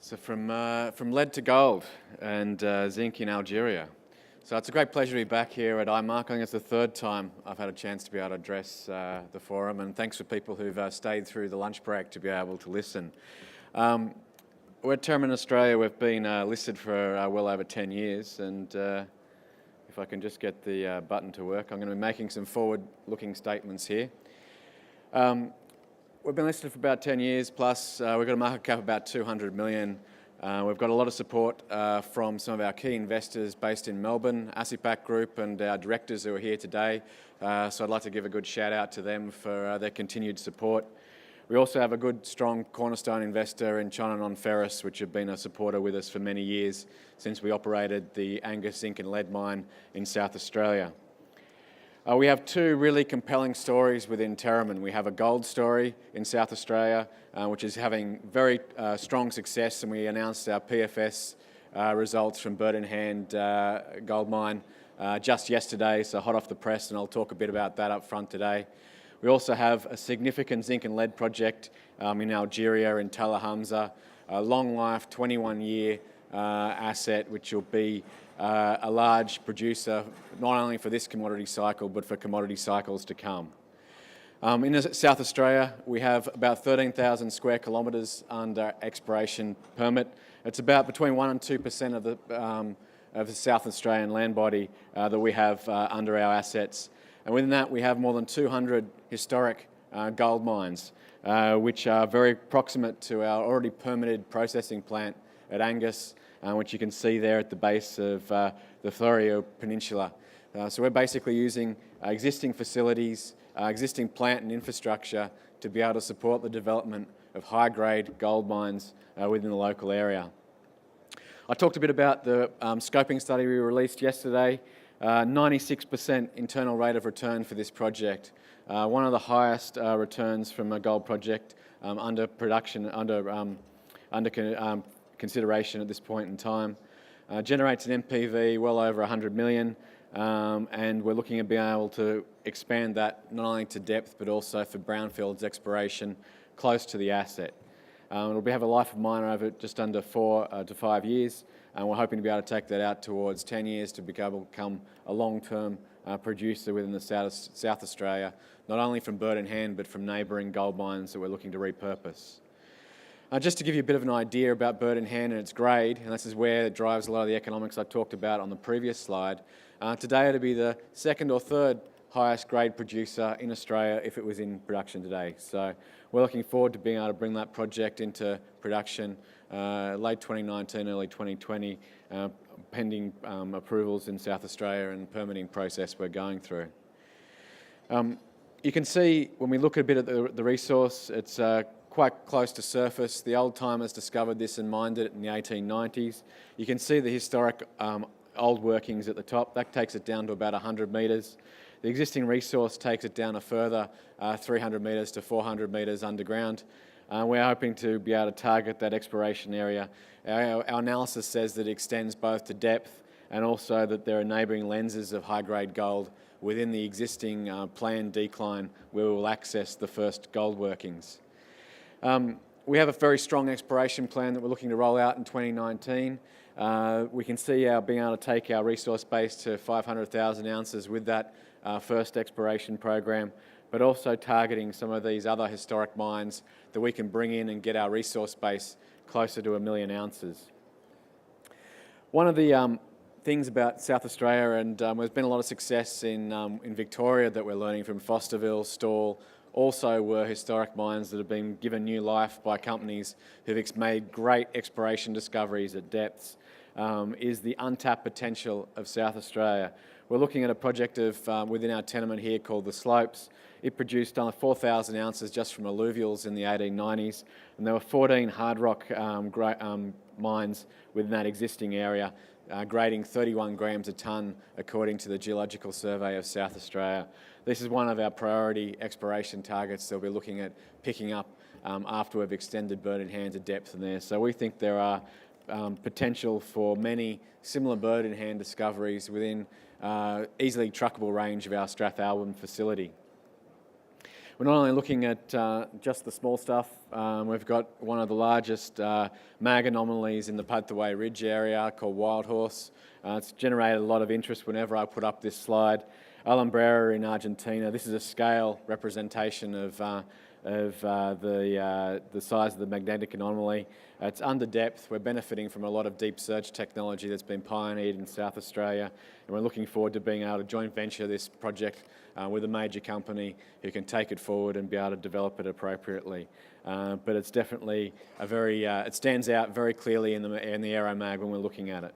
So from lead to gold and zinc in Algeria. So it's a great pleasure to be back here at IMARC. I think it's the third time I've had a chance to be able to address the forum, and thanks for people who've stayed through the lunch break to be able to listen. We're at Terramin Australia. We've been listed for well over 10 years, and if I can just get the button to work, I'm going to be making some forward-looking statements here. We've been listed for about 10 years plus. We've got a market cap of about 200 million. We've got a lot of support from some of our key investors based in Melbourne, ASIPAC Group, and our directors who are here today. So I'd like to give a good shout out to them for their continued support. We also have a good, strong cornerstone investor in China Non-Ferrous, which have been a supporter with us for many years since we operated the Angus Zinc and Lead mine in South Australia. We have two really compelling stories within Terramin. We have a gold story in South Australia, which is having very strong success, and we announced our PFS results from Bird in Hand gold mine just yesterday, so hot off the press, and I'll talk a bit about that up front today. We also have a significant zinc and lead project in Algeria, in Talla Hamza, a long life, 21-year asset, which will be a large producer, not only for this commodity cycle, but for commodity cycles to come. In South Australia, we have about 13,000 square kilometres under exploration permit. It's about between 1% and 2% of the South Australian land body that we have under our assets. And within that, we have more than 200 historic gold mines, which are very proximate to our already permitted processing plant at Angus, which you can see there at the base of the Florio Peninsula. So we're basically using existing facilities, existing plant and infrastructure to be able to support the development of high-grade gold mines within the local area. I talked a bit about the scoping study we released yesterday. 96% internal rate of return for this project. One of the highest returns from a gold project under production, under consideration at this point in time. Generates an NPV well over 100 million, and we're looking at being able to expand that not only to depth but also for brownfields exploration close to the asset. It'll have a life of mine over just under 4 to 5 years, and we're hoping to be able to take that out towards 10 years to be able to become a long-term producer within the South Australia, not only from Bird in Hand but from neighbouring gold mines that we're looking to repurpose. Just to give you a bit of an idea about Bird in Hand and its grade, and this is where it drives a lot of the economics I talked about on the previous slide, today it'll be the second or third highest grade producer in Australia if it was in production today. So we're looking forward to being able to bring that project into production late 2019, early 2020, pending approvals in South Australia and permitting process we're going through. You can see when we look a bit at the resource, it's quite close to surface. The old timers discovered this and mined it in the 1890s. You can see the historic old workings at the top. That takes it down to about 100 metres. The existing resource takes it down a further 300 metres to 400 metres underground. We're hoping to be able to target that exploration area. Our analysis says that it extends both to depth and also that there are neighbouring lenses of high-grade gold within the existing planned decline where we will access the first gold workings. We have a very strong exploration plan that we're looking to roll out in 2019. We can see our being able to take our resource base to 500,000 ounces with that first exploration program, but also targeting some of these other historic mines that we can bring in and get our resource base closer to 1 million ounces. One of the things about South Australia, and there's been a lot of success in Victoria that we're learning from Fosterville, Stawell, also were historic mines that have been given new life by companies who've made great exploration discoveries at depths, is the untapped potential of South Australia. We're looking at a project within our tenement here called the Slopes. It produced 4,000 ounces just from alluvials in the 1890s, and there were 14 hard rock mines within that existing area, grading 31 grams a tonne according to the Geological Survey of South Australia. This is one of our priority exploration targets that we're looking at picking up after we've extended Bird in Hand to depth in there. So we think there are potential for many similar Bird in Hand discoveries within easily truckable range of our Strathalbyn facility. we're not only looking at just the small stuff, we've got one of the largest mag anomalies in the Padthaway Ridge area called Wild Horse. It's generated a lot of interest whenever I put up this slide. Alhambra in Argentina, this is a scale representation of the size of the magnetic anomaly. It's under depth. We're benefiting from a lot of deep search technology that's been pioneered in South Australia, and we're looking forward to being able to joint venture this project with a major company who can take it forward and be able to develop it appropriately. But it's definitely a very, it stands out very clearly in the aeromag when we're looking at it.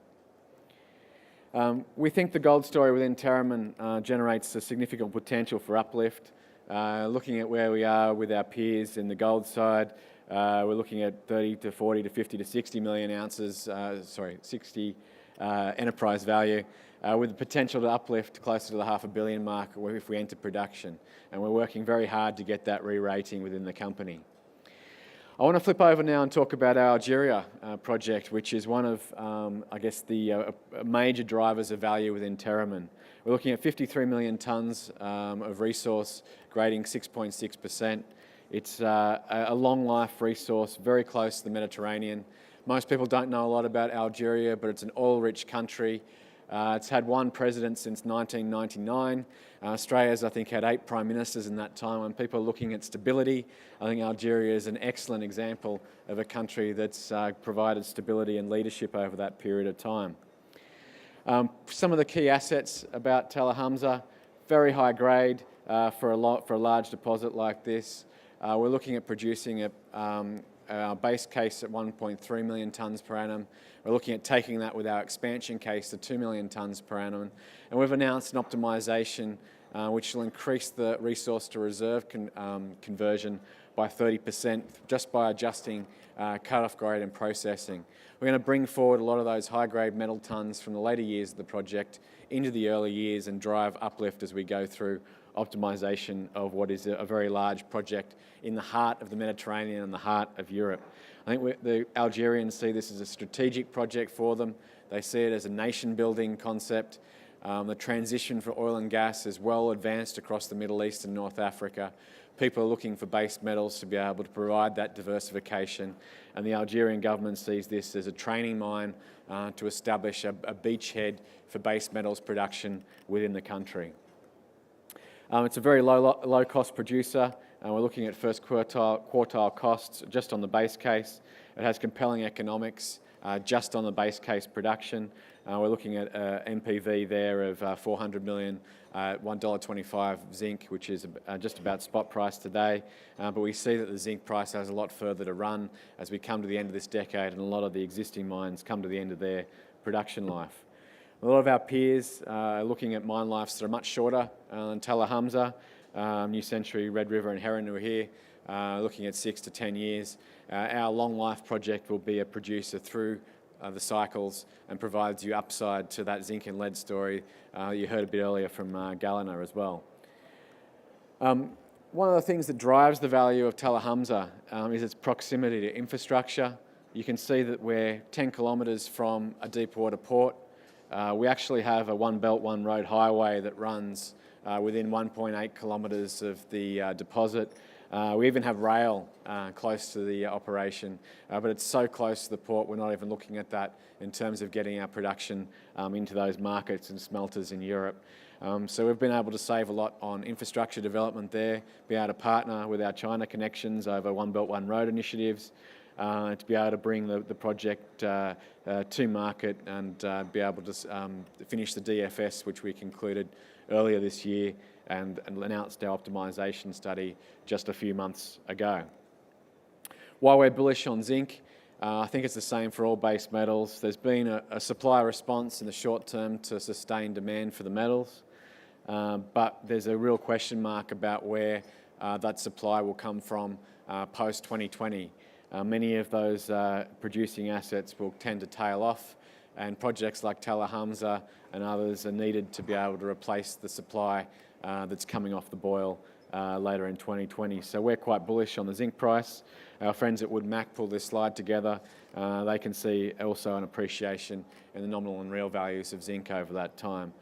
We think the gold story within Terramin generates a significant potential for uplift. Looking at where we are with our peers in the gold side, we're looking at 30 to 40 to 50 to 60 million ounces, 60 enterprise value, with the potential to uplift closer to the $500 million mark if we enter production. And we're working very hard to get that re-rating within the company. I want to flip over now and talk about our Algeria project, which is one of, I guess, the major drivers of value within Terramin. We're looking at 53 million tonnes of resource, grading 6.6%. It's a long life resource, very close to the Mediterranean. Most people don't know a lot about Algeria, but it's an oil-rich country. It's had one president since 1999. Australia's, I think, had 8 prime ministers in that time. When people are looking at stability, I think Algeria is an excellent example of a country that's provided stability and leadership over that period of time. Some of the key assets about Talla, very high grade for a large deposit like this. We're looking at producing our base case at 1.3 million tonnes per annum. We're looking at taking that with our expansion case to 2 million tonnes per annum. And we've announced an optimisation which will increase the resource to reserve conversion by 30% just by adjusting cut-off grade and processing. We're going to bring forward a lot of those high-grade metal tonnes from the later years of the project into the early years and drive uplift as we go through optimisation of what is a very large project in the heart of the Mediterranean and the heart of Europe. I think the Algerians see this as a strategic project for them. They see it as a nation-building concept. The transition for oil and gas is well advanced across the Middle East and North Africa. People are looking for base metals to be able to provide that diversification, and the Algerian government sees this as a training mine to establish a beachhead for base metals production within the country. It's a very low-cost producer. We're looking at first quartile costs just on the base case. It has compelling economics just on the base case production. We're looking at NPV there of 400 million, $1.25 zinc, which is just about spot price today. But we see that the zinc price has a lot further to run as we come to the end of this decade and a lot of the existing mines come to the end of their production life. A lot of our peers are looking at mine lives that are much shorter than Talla, New Century, Red River and Heron who are here, looking at 6 to 10 years. Our long life project will be a producer through the cycles and provides you upside to that zinc and lead story you heard a bit earlier from Galena as well. One of the things that drives the value of Talla is its proximity to infrastructure. You can see that we're 10 kilometres from a deep water port. We actually have a one belt, one road highway that runs within 1.8 kilometres of the deposit. We even have rail close to the operation, but it's so close to the port we're not even looking at that in terms of getting our production into those markets and smelters in Europe. So we've been able to save a lot on infrastructure development there, be able to partner with our China connections over One Belt, One Road initiatives, to be able to bring the project to market and be able to finish the DFS, which we concluded earlier this year and announced our optimisation study just a few months ago. While we're bullish on zinc, I think it's the same for all base metals. There's been a supply response in the short term to sustain demand for the metals, but there's a real question mark about where that supply will come from post-2020. Many of those producing assets will tend to tail off, and projects like Talla and others are needed to be able to replace the supply that's coming off the boil later in 2020. So we're quite bullish on the zinc price. Our friends at Wood Mac pulled this slide together. They can see also an appreciation in the nominal and real values of zinc over that time.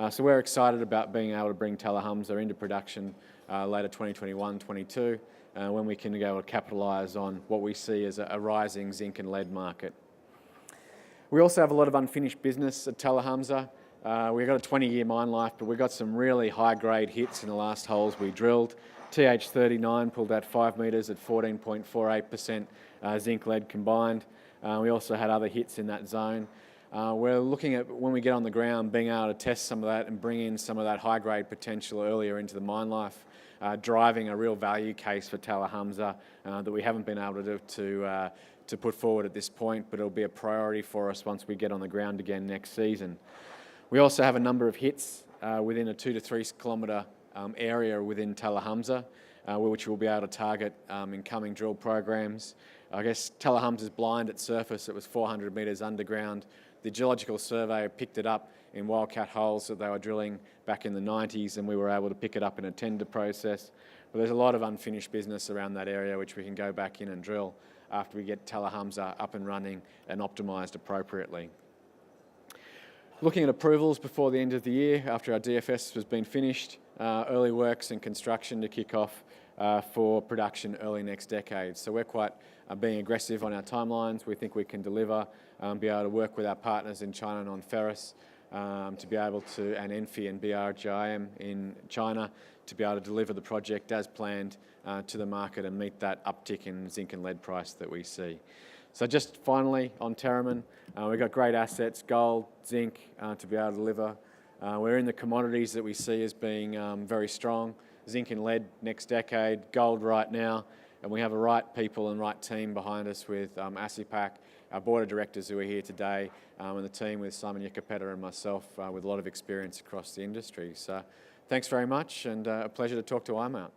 So we're excited about being able to bring Tallahumsa into production later 2021-22 when we can be able to capitalise on what we see as a rising zinc and lead market. We also have a lot of unfinished business at Tallahumsa. We've got a 20-year mine life, but we've got some really high-grade hits in the last holes we drilled. TH39 pulled out 5 metres at 14.48% zinc lead combined. We also had other hits in that zone. We're looking at, when we get on the ground, being able to test some of that and bring in some of that high-grade potential earlier into the mine life, driving a real value case for Tallahumsa that we haven't been able to put forward at this point, but it'll be a priority for us once we get on the ground again next season. We also have a number of hits within a 2 to 3 kilometre area within Tallahumsa, which we'll be able to target in coming drill programs. I guess Tallahumsa's blind at surface. It was 400 metres underground. The geological surveyor picked it up in wildcat holes that they were drilling back in the 90s, and we were able to pick it up in a tender process. But there's a lot of unfinished business around that area which we can go back in and drill after we get Tallahumsa up and running and optimised appropriately. Looking at approvals before the end of the year, after our DFS has been finished, early works and construction to kick off for production early next decade. So we're quite being aggressive on our timelines. We think we can deliver, be able to work with our partners in China and on ferrous to be able to, and Enfi and BRGIM in China, to be able to deliver the project as planned to the market and meet that uptick in zinc and lead price that we see. So just finally on Terramin, we've got great assets, gold, zinc, to be able to deliver. We're in the commodities that we see as being very strong, zinc and lead next decade, gold right now, and we have the right people and right team behind us with ASIPAC, our board of directors who are here today, and the team with Simon Yekapeta and myself with a lot of experience across the industry. So thanks very much, and a pleasure to talk to IMARC.